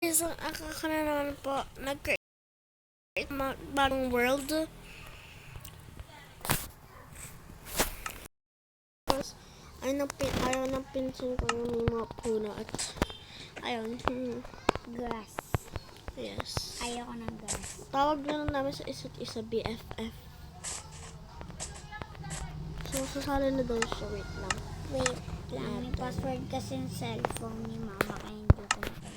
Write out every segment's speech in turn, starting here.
Isang ako na naman po, nag-create bagong world. Ayaw ng pinsan ko yung may mga puno at ayun. Grass. Yes. Ayaw ko ng grass. Tawag na lang namin sa isa't isa BFF. So, sasali na daw siya. Wait lang. Wait lang. May password kasi yung cellphone ni mama kaya hindi ko nakita.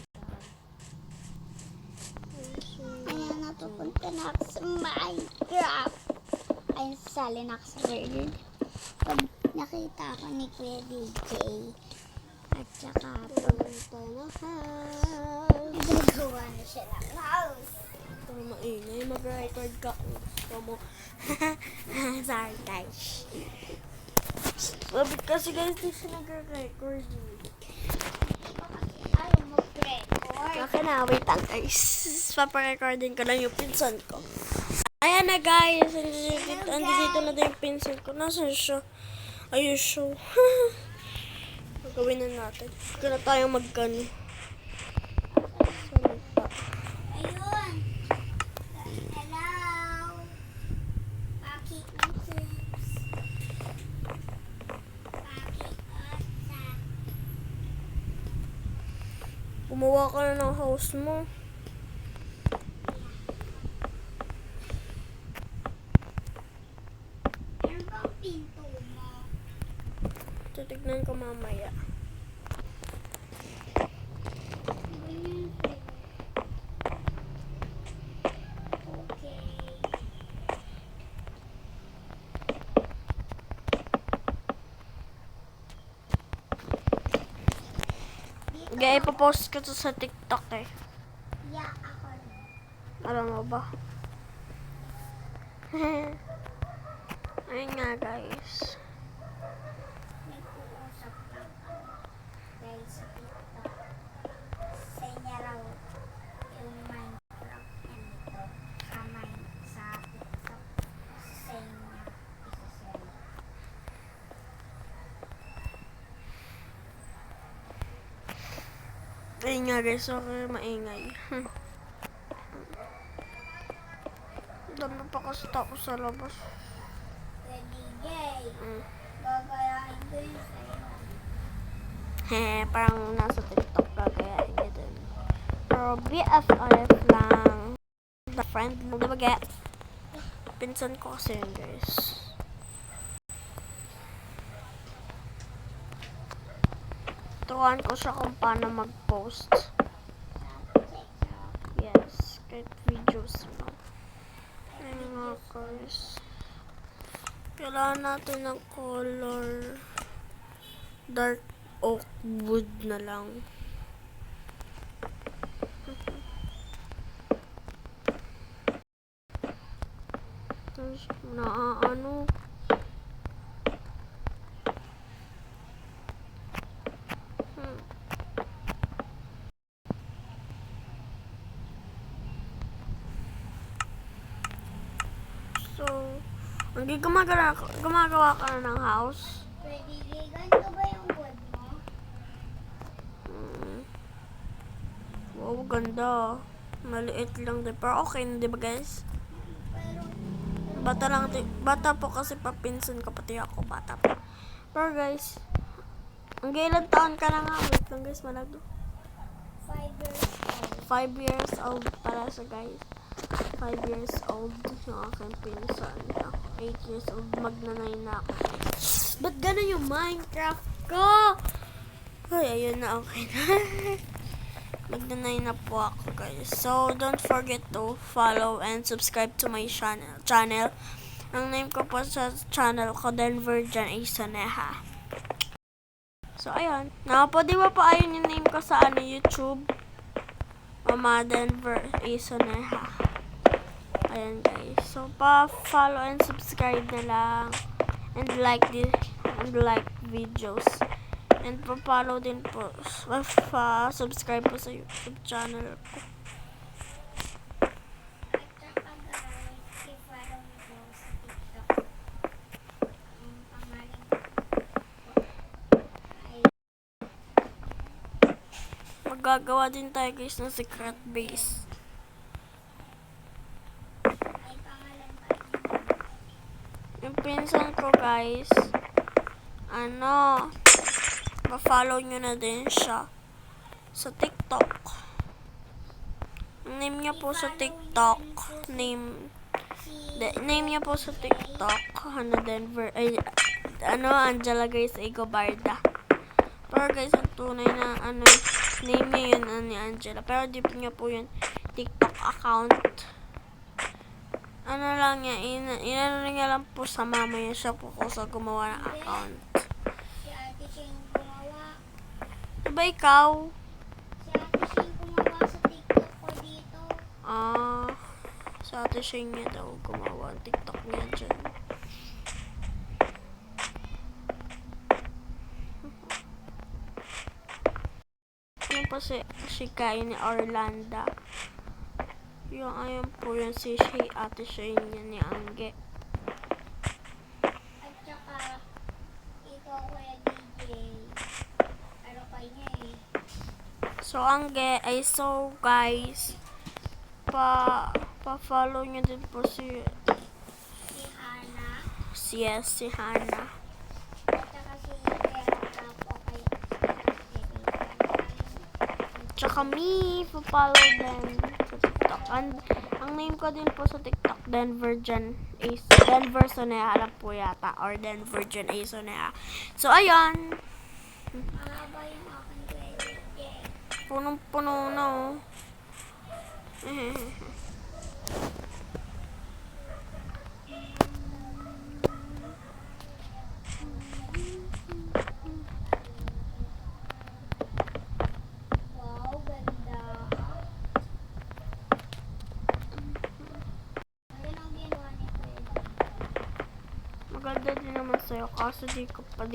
Ayan, natupunta na ako sa Minecraft. Ayun, sasali na ako sa world. Pag nakita ako ni Kuya DJ at saka Punta na house. gagawa na siya ng house. Ito maingay. Mag-record ka. Gusto mo. Sorry guys. Sabi kasi guys, di siya nag-record. Ayaw mag-record. Okay na, wait lang guys. Paparecording ko lang yung pinsan ko. Ayan na guys, andito na din yung pinsan ko. Nasaan siya? Ayun siya. Gawin na natin. Huwag na tayong magkano. Saan pa? Ayun. Hello. Paki Usips. Paki Usap. Gumawa ka na ng house mo. Ano bang pinto mo? Titignan ko mamaya. Okay. Okay, ipapost ko to sa TikTok eh. Yeah, ako rin. Alam mo ba? Ayun nga guys. Nag-uusap lang kami. Dahil sa TikTok. Sa inyo raw yung Minecraft and ito. Sa TikTok. Sa inyo. Isasend. Ayun nga guys, okay, maingay. Dami pa kasi tao sa labas. Ready, gay. Mm. Gagayahin ko yun sa'yo. Parang nasa TikTok ka kaya hindi din. Pero BFF lang. The friend lang. Diba get? Pinsan ko kasi yun guys. Turuan ko siya kung paano mag-post. Yes, kahit videos lang. Ayun nga guys. Kailangan natin ng color dark oak wood na lang. Tapos ano. So, hindi gumagawa ka na ng house. Ready, gay. Ganito ba yung wood mo? Wow, ganda. Maliit lang din. Pero okay na, di ba guys? Pero, Bata po kasi papinsan ko, pati ako bata po. Pero guys, ang ilang taon ka na nga. Wait lang guys, malado. 5 years old. 5 years old pala siya guys. 5 years old yung aking pinsan. Ako 8 years old, magna-9 na ako. Ba't ganun yung Minecraft ko? Ay, ayun na, okay na. Magna-9 na po ako guys. So, don't forget to follow and subscribe to my channel. Ang name ko po sa channel ko, Denver Jan Isaneha. So, ayun. Di ba po ayun yung name ko sa YouTube? Mama Denver Isaneha. Ayan guys. So, pa-follow and subscribe na lang. And like videos. And pa-follow din po. Pa-subscribe po sa YouTube channel ko. At saka guys, i-follow mo ko sa TikTok. Ang pangalan ko ay gagawa din tayo guys ng secret base. May pangalan pa rin. Yung pinsan ko guys, ma-follow nyo na din siya sa TikTok. Ang name niya po sa TikTok, name niya po sa TikTok, Angela Grace Egobarda. Pero guys, ang tunay na name niya yun ni Angela. Pero di niya po yun TikTok account. Lang niya, inano niya lang po sa mama niya, siya po ko sa gumawa ng account. Si Ate Shane gumawa. Diba ikaw? Si Ate Shane gumawa sa TikTok ko dito. Sa Ate Shane niya daw gumawa ang TikTok niya dyan. Yung po si Kai ni Orlando. Yung ayun po yun si Ate Shane niya ni Angge. At saka, ikaw Kuya DJ. Ano kayo niya eh. So Angge, guys, pa-follow niyo din po si Hana. si Hana. At saka si Erika po kay Tsaka me, pa-follow din sa TikTok. And ang name ko din po sa TikTok, Denver Sonea lang po yata. Or Denver Jan A. Sonea. So, ayun. Mahaba yung akin Kuya DJ. Punong-puno na, oh. Wow, ganda. Ano ang ginawa ni Kuya DJ? Maganda din naman sa'yo. Kaso di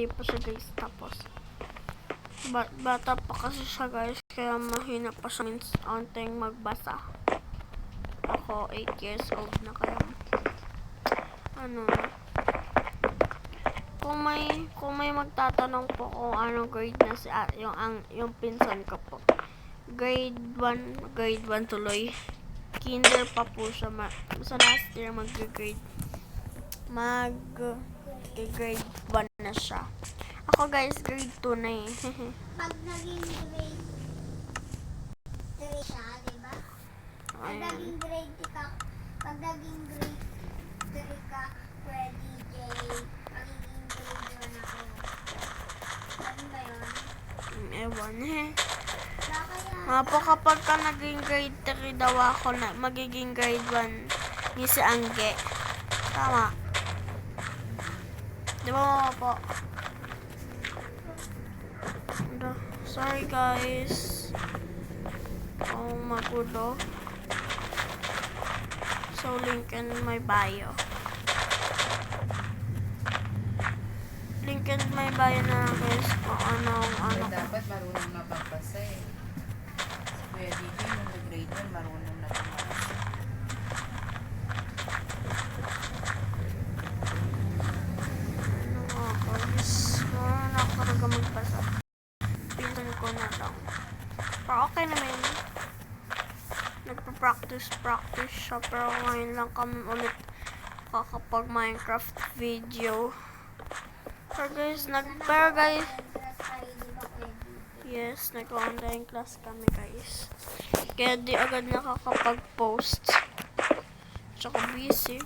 pa siya guys tapos. Bata pa kasi siya guys. Kaya mahina pa siya onting magbasa. Ako 8 years old na kaya. Kung may magtatanong po kung anong grade na yung pinsan ko po. Grade 1 tuloy. Kinder pa po siya. Sa last year mag-grade 1 na siya. Ako guys, grade 2 na eh. Pag naging grade 3 siya, diba? Pag naging grade 3 ka, Kuya DJ, magiging grade 1 ako. Ano ba yun? Ewan Kaya, kapag ka naging grade 3 daw ako, magiging grade 1 ni si Angge. Tama. Di ba mga po? Sorry guys. Magulo. So, link in my bio. Link in my bio na lang guys kung ano. Dapat marunong na pagbasa eh. Si Kuya DJ nung nag-grade 1, marunong na pagbasa. Guys, marunong ako talaga magbasa. Pinsan ko na lang. Pero okay naman. Nagpa-practice siya. Pero ngayon lang kami ulit kakapag Minecraft video. Pero guys, yes, nag-online class kami guys. Kaya di agad nakakapag-post. Tsaka busy.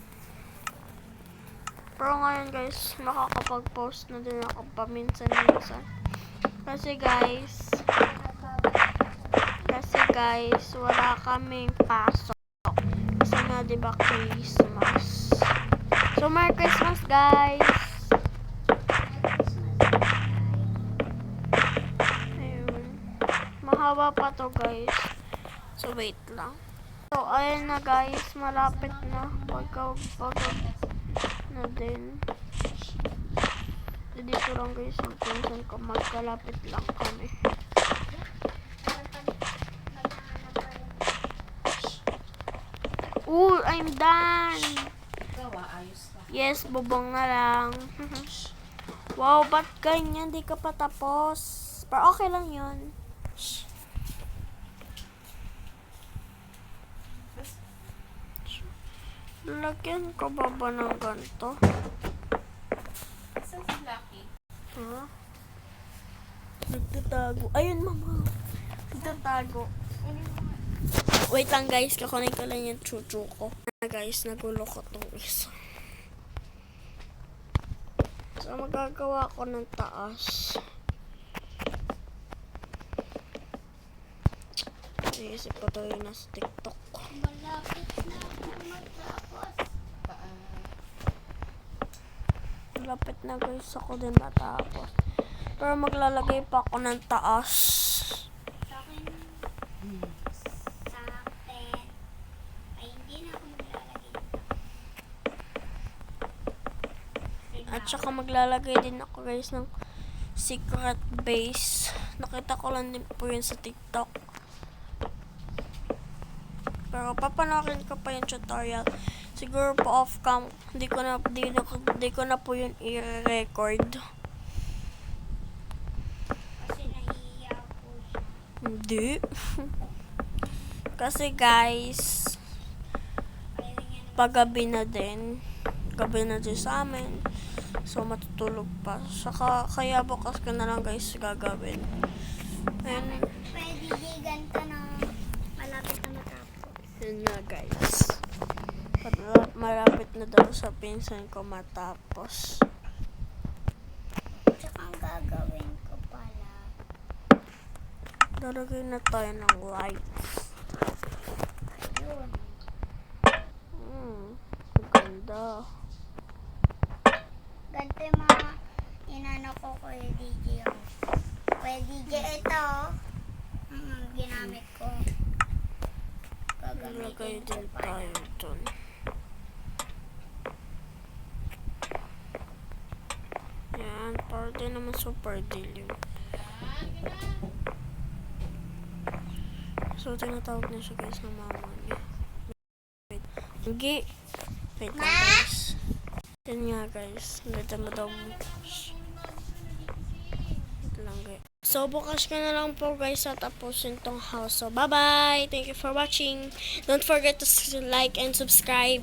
Pero ngayon guys, makakapag-post na din ako paminsan-minsan. Kasi guys, wala kaming pasok. Kasi nga diba Christmas. So, Merry Christmas guys! Ayun. Mahaba pa to guys. So, wait lang. So, ayun na guys, malapit na. Pagka na din. Dito lang guys yung pinsan ko. Magkalapit lang kami. Ooh, I'm done! Ikaw ayos ka. Yes, bubong na lang. Wow, ba't ganyan? Di ka pa tapos. Pero okay lang yun. Lagyan ko ba ng ganito? Saan si Lucky? Ha? Nagtatago. Ayun, mama. Nagtatago. Wait lang guys, kakunin ko lang yung chuchu ko. Guys, nagulo ko tong isa. So, magagawa ko ng taas. Naisip ko to yung nasa TikTok. Malapit na ako matapos. Malapit na guys ako din matapos. Pero maglalagay pa ako ng taas. Sa akin, sa akin, ay hindi na ako maglalagay. At saka maglalagay din ako guys ng secret base. Nakita ko lang din po yun sa TikTok. Pero papanorin ko pa yung tutorial. Siguro po off cam, di ko na po yun i-record. Kasi nahihiya po siya. Hindi. Kasi guys, Ayaw niya na paggabi na din. Gabi na din sa amin. So matutulog pa. Saka kaya bukas ko na lang guys gagawin. Ayun. pwede di ganito na malapit na matapos. Yun nga guys. Malapit na daw sa pinsan ko matapos. Tsaka ang gagawin ko pala, Lalagay na tayo ng lights. yun. Ganda. Ganito yung mga inano ko Kuya DJ. Oh. Kuya DJ, ito. Ang ginamit ko. Lalagay Gagamitin ko din pala. tayo dun. Yan, para din naman super dilim. So, tinatawag na siya guys ng mama niya. Wait. Hindi. Wait lang guys. Yan nga guys. Nandito mo daw. Wait lang guys. So, bukas ka na lang po guys sa tapusin tong house. So, bye-bye! Thank you for watching. Don't forget to like and subscribe.